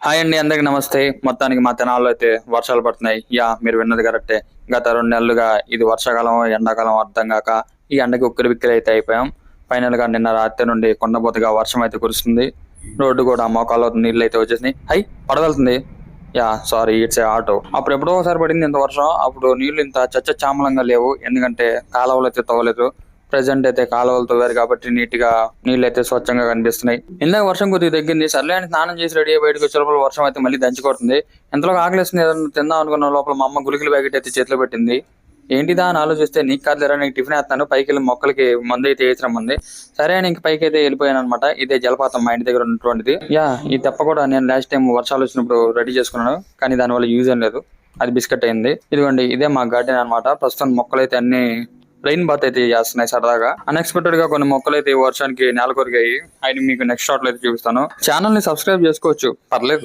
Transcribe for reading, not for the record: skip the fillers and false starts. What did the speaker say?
Hi అండి, అందరికి నమస్తే. మొత్తానికి మా తెనాల్లో అయితే వర్షాలు పడుతున్నాయి. మీరు విన్నది కరెక్టే. గత 2 నెలలుగా ఇది వర్షాకాలం ఎండాకాలం అర్థం కాక ఈ ఎండకి ఉక్కిరి బిక్కిరి అయితే అయిపోయాం. ఫైనల్ గా నిన్న రాత్రి నుండి కొండపోతగా వర్షం అయితే కురుస్తుంది. రోడ్డు కూడా మోకాల్లో నీళ్ళు అయితే వచ్చేసినాయి. పడగలుతుంది. Sorry, it's a auto. అప్పుడు ఎప్పుడో ఒకసారి పడింది ఇంత వర్షం. అప్పుడు నీళ్లు ఇంత చామలంగా లేవు, ఎందుకంటే కాలువలు అయితే తవ్వలేదు. ప్రెసెంట్ అయితే కాలువలు తవ్వారు కాబట్టి నీట్ గా నీళ్ళు అయితే స్వచ్ఛంగా కనిపిస్తున్నాయి. ఇందాక వర్షం కొద్దిగా తగ్గింది. సర్లే అని స్నానం చేసి రెడీ అయ్యి బయటకు వచ్చే లోపల వర్షం అయితే మళ్ళీ దంచి కొడుతుంది. ఎంతలో ఆకలిస్తుంది, ఏదైనా తిందాం అనుకున్న లోపల మా అమ్మ గులికల ప్యాకెట్ అయితే చేతిలో పెట్టింది. ఏంటిదా అని ఆలోచిస్తే, నీకు కాదులేరా, నీకు టిఫిన్ వేస్తాను, పైకి వెళ్ళి మొక్కలకి మందు అయితే వేసిన మంది. సరే అని ఇంక పైకి అయితే వెళ్ళిపోయాను అనమాట. ఇదే జలపాతం మా ఇంటి దగ్గర ఉన్నటువంటిది. ఈ తెప్ప కూడా నేను లాస్ట్ టైం వర్షాలు వచ్చినప్పుడు రెడీ చేసుకున్నాను, కానీ దానివల్ల యూజ్ ఏం లేదు. అది బిస్కెట్ అయింది. ఇదిగోండి, ఇదే మా గార్డెన్ అనమాట. ప్రస్తుతం మొక్కలు అయితే అన్ని రెయిన్ బాత్ అయితే చేస్తున్నాయి సరదాగా. అన్ఎక్స్పెక్టెడ్ గా కొన్ని మొక్కలు అయితే వర్షానికి నేల కొరిగాయి. అవి మీకు నెక్స్ట్ షాట్ లో అయితే చూపిస్తాను. ఛానల్ ని సబ్స్క్రైబ్ చేసుకోవచ్చు, పర్లేదు.